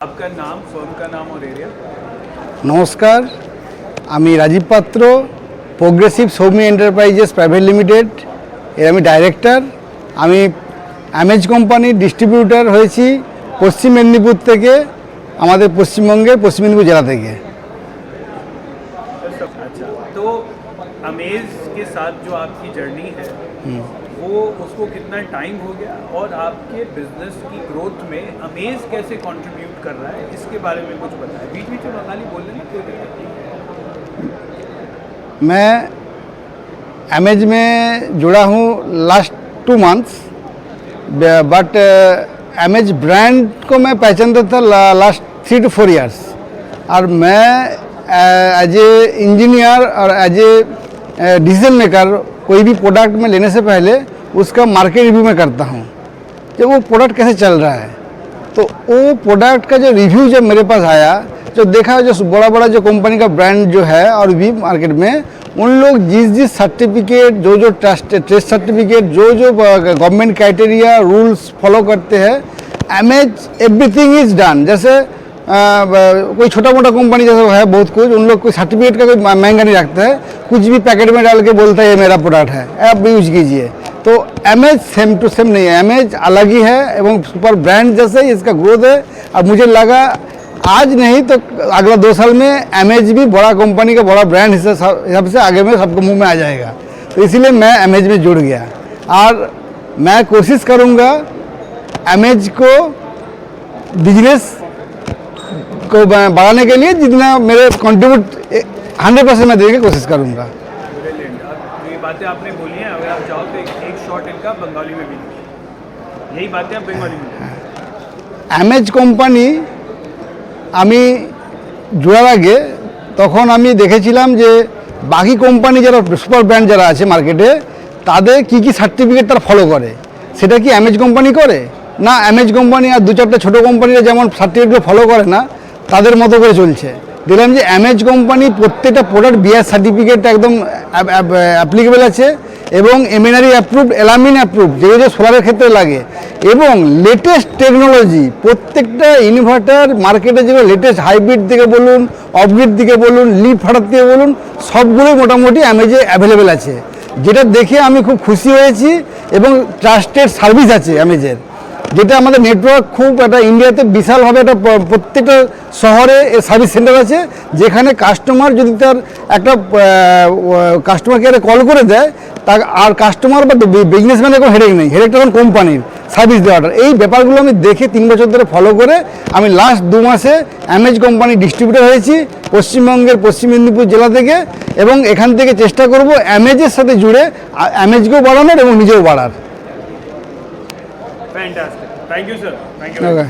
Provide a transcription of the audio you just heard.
आपका नाम, फर्म का नाम और एरिया। नमस्कार, আমি রাজীব পাত্র, progressive Soumi enterprises private limited এর আমি ডাইরেক্টর। আমি অ্যামেজ কোম্পানির ডিস্ট্রিবিউটর হয়েছি পশ্চিম মেদিনীপুর থেকে, আমাদের পশ্চিমবঙ্গের পশ্চিম মেদিনীপুর জেলা থেকে। अच्छा, तो अमेज के साथ जो आपकी जर्नी है वो उसको कितना टाइम हो गया और आपके बिजनेस की ग्रोथ में अमेज कैसे कंट्रीब्यूट कर रहा है, इसके बारे में कुछ बताएं। बीच बीच में बंगाली बोल लेना, कोई दिक्कत नहीं। मैं अमेज में जुड़ा हूँ last 2 months, but amaze brand को मैं पहचानता था लास्ट 3 to 4 ईयर्स। और मैं एज ए इंजीनियर और एज ए डिसीजन मेकर कोई भी प्रोडक्ट में लेने से पहले उसका मार्केट रिव्यू में करता हूँ कि वो प्रोडक्ट कैसे चल रहा है। तो वो प्रोडक्ट का जो रिव्यू जब मेरे पास आया, जो देखा जो बड़ा बड़ा जो कंपनी का ब्रांड जो है और भी मार्केट में, उन लोग जिस सर्टिफिकेट जो टेस्ट सर्टिफिकेट जो गवर्नमेंट क्राइटेरिया रूल्स फॉलो करते हैं, अमेज एवरीथिंग इज़ डन। जैसे कोई छोटा मोटा कंपनी जैसे है बहुत कुछ, उन लोग कोई सर्टिफिकेट का कोई महंगा नहीं रखता है, कुछ भी पैकेट में डाल के बोलता है ये मेरा प्रोडक्ट है, आप यूज कीजिए। तो अमेज सेम टू सेम नहीं है, अमेज अलग ही है एवं सुपर ब्रांड जैसे ही इसका ग्रोथ है। अब मुझे लगा आज नहीं तो अगला 2 साल में अमेज भी बड़ा कंपनी का बड़ा ब्रांड हिसाब से आगे में सबको मुंह में आ जाएगा। तो इसीलिए मैं अमेज में जुड़ गया और मैं कोशिश करूँगा अमेज को बिजनेस को बढ़ाने के लिए जितना मेरे कंट्रीब्यूट 100% मैं देने की कोशिश करूँगा। ब्रिलियंट। अब ये बातें आपने बोली हैं, अगर आप चाहो तो एक शॉट इनका बंगाली में भी लीजिए। यही बातें आप बंगाली में लीजिए। अमेज কোম্পানি আমি জোড়ার আগে তখন আমি দেখেছিলাম যে বাকি কোম্পানি যারা সুপার ব্র্যান্ড যারা আছে মার্কেটে, তাদের কি কি সার্টিফিকেট তারা ফলো করে, সেটা কি অ্যামেজ কোম্পানি করে না? অ্যামেজ কোম্পানি আর 2-4টা ছোটো কোম্পানিরা যেমন সার্টিফিকেটগুলো ফলো করে না, তাদের মতো করে চলছে। দেখলাম যে অ্যামেজ কোম্পানি প্রত্যেকটা প্রোডাক্ট বিআর সার্টিফিকেট একদম অ্যাপ্লিকেবল আছে এবং এমএনআরই অ্যাপ্রুভড, এলামিন অ্যাপ্রুভড, যেগুলো সোলারের ক্ষেত্রে লাগে, এবং লেটেস্ট টেকনোলজি প্রত্যেকটা ইনভার্টার মার্কেটে যেগুলো লেটেস্ট হাইব্রিড থেকে বলুন, অফগ্রিড থেকে বলুন, লিড ফাটার থেকে বলুন, সবগুলোই মোটামুটি অ্যামেজে অ্যাভেলেবেল আছে। যেটা দেখে আমি খুব খুশি হয়েছি এবং ট্রাস্টেড সার্ভিস আছে অ্যামেজের, যেটা আমাদের নেটওয়ার্ক খুব একটা ইন্ডিয়াতে বিশালভাবে একটা প্রত্যেকটা শহরে সার্ভিস সেন্টার আছে, যেখানে কাস্টমার যদি তার একটা কাস্টমার কেয়ারে কল করে দেয়, তা আর কাস্টমার বা বিজনেসম্যানের কোনো হেডেক নেই, হেডেকটা এখন কোম্পানির সার্ভিস দেওয়াটা। এই ব্যাপারগুলো আমি দেখে 3 বছর ধরে ফলো করে আমি লাস্ট 2 মাসে অ্যামেজ কোম্পানি ডিস্ট্রিবিউটর হয়েছি পশ্চিমবঙ্গের পশ্চিম মেদিনীপুর জেলা থেকে, এবং এখান থেকে চেষ্টা করব অ্যামেজের সাথে জুড়ে অ্যামেজকেও বাড়ানোর এবং নিজেও বাড়ার। Fantastic, thank you sir, thank you. Okay.